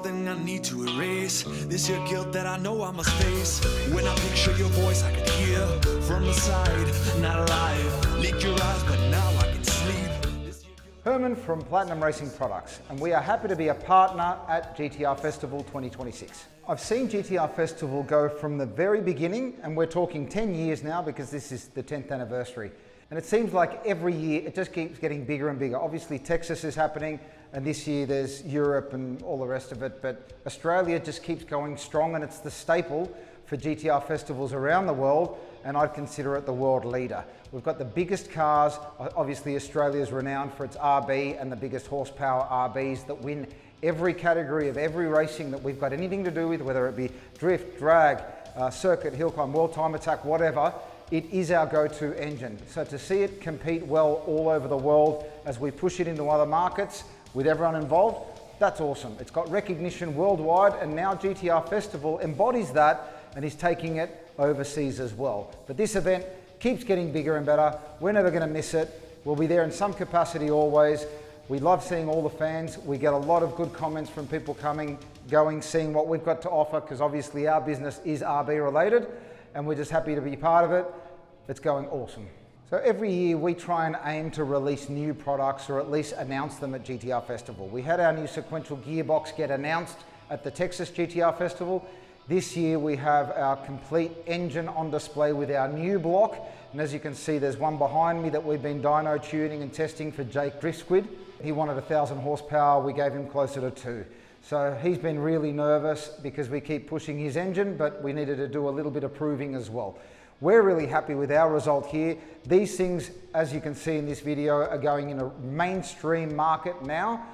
something I need to erase. This your guilt that I know I must face. When I picture your voice I can hear from the side, not alive. Leak your eyes but now I can sleep. Herman from Platinum Racing Products, and we are happy to be a partner at GTR Festival 2026. I've seen GTR Festival go from the very beginning, and we're talking 10 years now because this is the 10th anniversary. And it seems like every year it just keeps getting bigger and bigger. Obviously Texas is happening, and this year there's Europe and all the rest of it, but Australia just keeps going strong, and it's the staple for GTR festivals around the world, and I'd consider it the world leader. We've got the biggest cars. Obviously Australia is renowned for its RB and the biggest horsepower RBs that win every category of every racing that we've got anything to do with, whether it be drift, drag, circuit, hill climb, world time attack, whatever. It is our go-to engine. So to see it compete well all over the world as we push it into other markets with everyone involved, that's awesome. It's got recognition worldwide, and now GTR Festival embodies that and is taking it overseas as well. But this event keeps getting bigger and better. We're never going to miss it. We'll be there in some capacity always. We love seeing all the fans. We get a lot of good comments from people coming, going, seeing what we've got to offer, because obviously our business is RB related, and we're just happy to be part of it. It's going awesome. So every year we try and aim to release new products, or at least announce them at GTR Festival. We had our new sequential gearbox get announced at the Texas GTR Festival. This year we have our complete engine on display with our new block. And as you can see, there's one behind me that we've been dyno tuning and testing for Jake Driftwood. He wanted 1,000 horsepower, we gave him closer to 2. So he's been really nervous because we keep pushing his engine, but we needed to do a little bit of proving as well. We're really happy with our result here. These things, as you can see in this video, are going in a mainstream market now.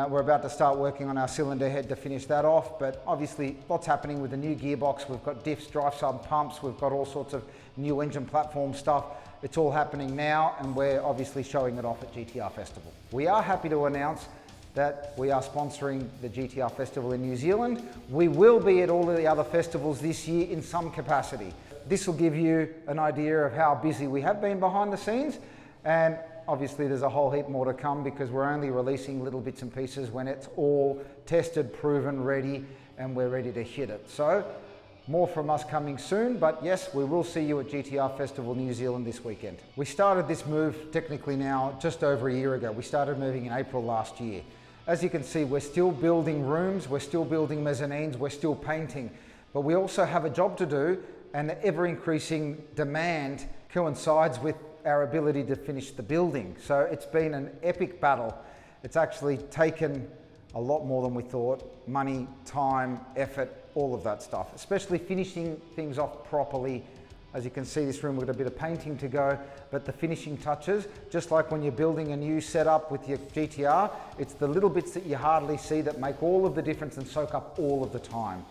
We're about to start working on our cylinder head to finish that off, but obviously lots happening with the new gearbox. We've got diffs, drive sub pumps, we've got all sorts of new engine platform stuff. It's all happening now, and we're obviously showing it off at GTR Festival. We are happy to announce that we are sponsoring the GTR Festival in New Zealand. We will be at all of the other festivals this year in some capacity. This will give you an idea of how busy we have been behind the scenes, and obviously there's a whole heap more to come because we're only releasing little bits and pieces when it's all tested, proven, ready, and we're ready to hit it. So more from us coming soon, but yes, we will see you at GTR Festival New Zealand this weekend. We started this move technically now just over a year ago. We started moving in April last year. As you can see, we're still building rooms, we're still building mezzanines, we're still painting, but we also have a job to do, and the ever-increasing demand coincides with our ability to finish the building. So it's been an epic battle. It's actually taken a lot more than we thought. Money, time, effort, all of that stuff, especially finishing things off properly. As you can see, this room, we've got a bit of painting to go, but the finishing touches, just like when you're building a new setup with your GTR, it's the little bits that you hardly see that make all of the difference and soak up all of the time.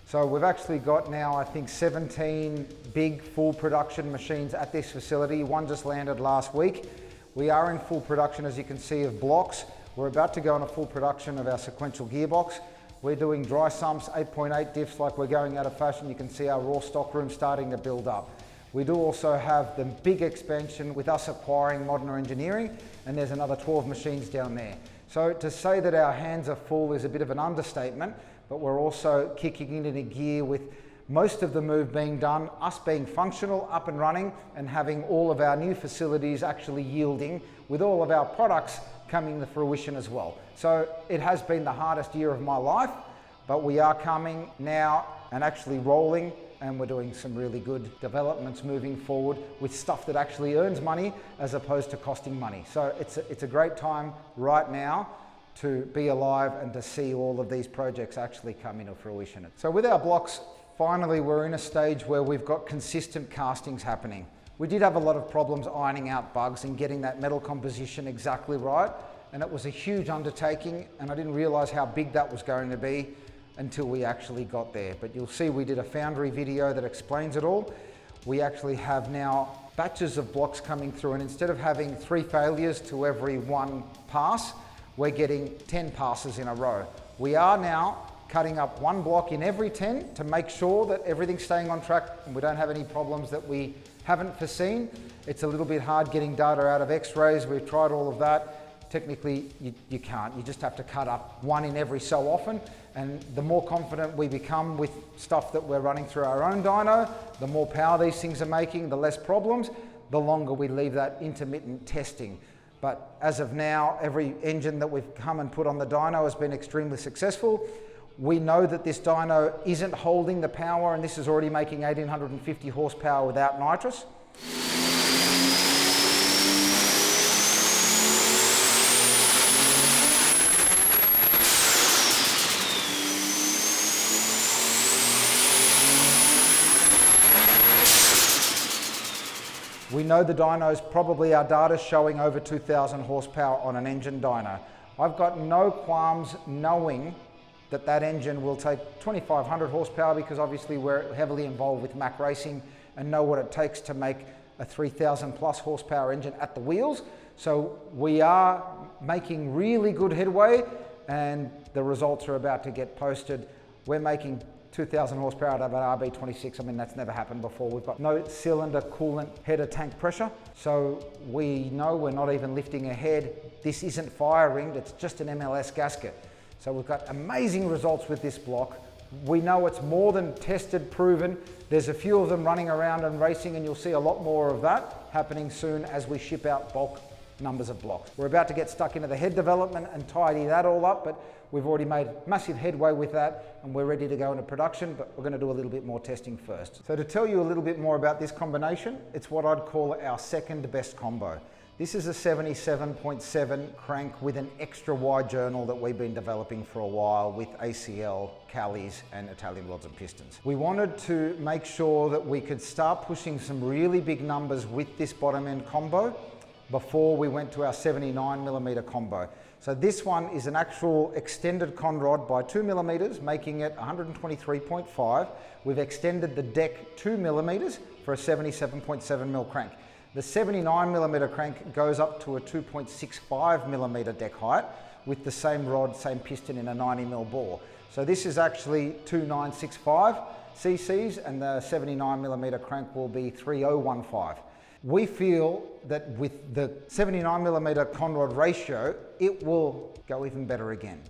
So we've actually got now, I think, 17 big full production machines at this facility. One just landed last week. We are in full production, as you can see, of blocks. We're about to go into full production of our sequential gearbox. We're doing dry sumps, 8.8 diffs, like we're going out of fashion. You can see our raw stock room starting to build up. We do also have the big expansion with us acquiring Modern Engineering, and there's another 12 machines down there. So to say that our hands are full is a bit of an understatement, but we're also kicking it into gear with most of the move being done, us being functional, up and running, and having all of our new facilities actually yielding, with all of our products coming to fruition as well. So it has been the hardest year of my life, but we are coming now and actually rolling, and we're doing some really good developments moving forward with stuff that actually earns money as opposed to costing money. So it's a great time right now to be alive and to see all of these projects actually come into fruition. So with our blocks, finally we're in a stage where we've got consistent castings happening. We did have a lot of problems ironing out bugs and getting that metal composition exactly right, and it was a huge undertaking, and I didn't realize how big that was going to be until we actually got there. But you'll see we did a foundry video that explains it all. We actually have now batches of blocks coming through, and instead of having 3 failures to every 1 pass, we're getting 10 passes in a row. We are now cutting up 1 block in every 10 to make sure that everything's staying on track and we don't have any problems that we haven't foreseen. It's a little bit hard getting data out of x-rays. We've tried all of that. Technically, you can't. You just have to cut up one in every so often. And the more confident we become with stuff that we're running through our own dyno, the more power these things are making, the less problems, the longer we leave that intermittent testing. But as of now, every engine that we've come and put on the dyno has been extremely successful. We know that this dyno isn't holding the power, and this is already making 1850 horsepower without nitrous. We know the dynos, probably our data's showing over 2,000 horsepower on an engine dyno. I've got no qualms knowing that that engine will take 2,500 horsepower, because obviously we're heavily involved with Mac racing and know what it takes to make a 3,000 plus horsepower engine at the wheels. So we are making really good headway, and the results are about to get posted. We're making 2,000 horsepower out of an RB26. I mean, that's never happened before. We've got no cylinder, coolant, header tank pressure. So we know we're not even lifting a head. This isn't fire-ringed, it's just an MLS gasket. So we've got amazing results with this block. We know it's more than tested, proven. There's a few of them running around and racing, and you'll see a lot more of that happening soon as we ship out bulk numbers of blocks. We're about to get stuck into the head development and tidy that all up, but we've already made massive headway with that, and we're ready to go into production, but we're going to do a little bit more testing first. So to tell you a little bit more about this combination, it's what I'd call our second best combo. This is a 77.7 crank with an extra wide journal that we've been developing for a while with ACL, Callies and Italian rods and pistons. We wanted to make sure that we could start pushing some really big numbers with this bottom end combo before we went to our 79mm combo. So this one is an actual extended con rod by 2mm, making it 123.5. We've extended the deck 2mm for a 77.7mm crank. The 79mm crank goes up to a 2.65mm deck height with the same rod, same piston in a 90mm bore. So this is actually 2965 cc's, and the 79mm crank will be 3015. We feel that with the 79mm con rod ratio, it will go even better again.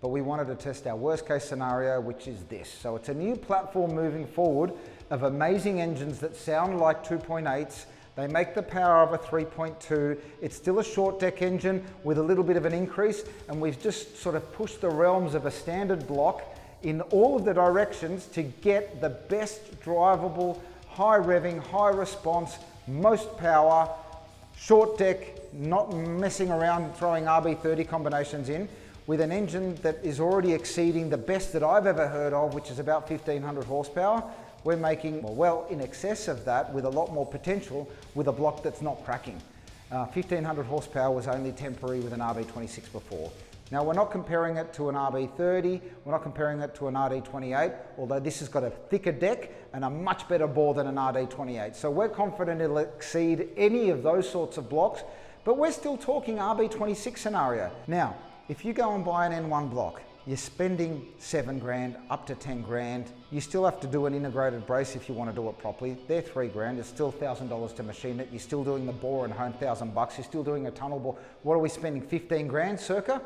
But we wanted to test our worst case scenario, which is this. So it's a new platform moving forward of amazing engines that sound like 2.8s. They make the power of a 3.2. It's still a short deck engine with a little bit of an increase, and we've just sort of pushed the realms of a standard block in all of the directions to get the best drivable, high revving, high response, most power, short deck, not messing around throwing RB30 combinations in, with an engine that is already exceeding the best that I've ever heard of, which is about 1,500 horsepower. We're making well in excess of that with a lot more potential with a block that's not cracking. 1,500 horsepower was only temporary with an RB26 before. Now, we're not comparing it to an RB30, we're not comparing it to an RD28, although this has got a thicker deck and a much better bore than an RD28. So we're confident it'll exceed any of those sorts of blocks, but we're still talking RB26 scenario. Now, if you go and buy an N1 block, you're spending 7 grand, up to 10 grand. You still have to do an integrated brace if you want to do it properly. They're 3 grand, it's still $1,000 to machine it. You're still doing the bore and hone, $1,000. You're still doing a tunnel bore. What are we spending, 15 grand circa?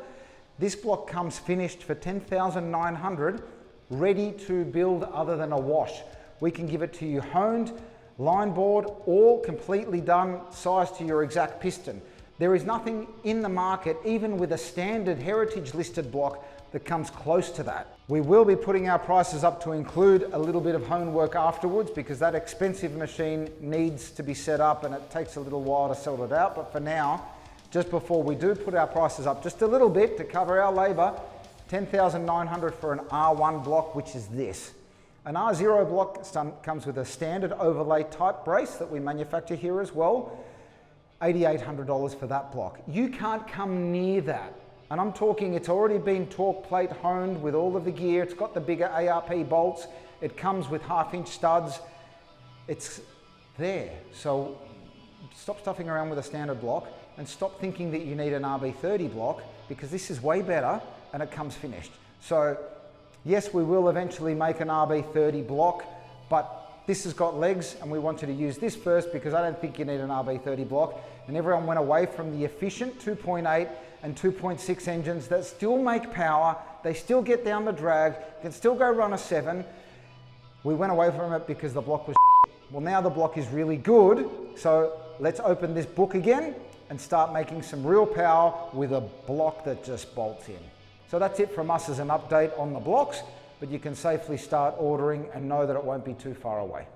This block comes finished for 10,900, ready to build other than a wash. We can give it to you honed, line bored, all completely done, sized to your exact piston. There is nothing in the market, even with a standard heritage listed block, that comes close to that. We will be putting our prices up to include a little bit of hone work afterwards, because that expensive machine needs to be set up and it takes a little while to sort it out. But for now, just before we do put our prices up just a little bit to cover our labor, 10,900 for an R1 block, which is this. An R0 block comes with a standard overlay type brace that we manufacture here as well. $8,800 for that block. You can't come near that. And I'm talking, it's already been torque plate honed with all of the gear. It's got the bigger ARP bolts. It comes with 1/2-inch studs. It's there. So stop stuffing around with a standard block and stop thinking that you need an RB30 block, because this is way better and it comes finished. So yes, we will eventually make an RB30 block, but this has got legs and we want you to use this first, because I don't think you need an RB30 block. And everyone went away from the efficient 2.8 and 2.6 engines that still make power, they still get down the drag, can still go run a 7. We went away from it because the block was well, now the block is really good, so let's open this book again and start making some real power with a block that just bolts in. So that's it from us as an update on the blocks, but you can safely start ordering and know that it won't be too far away.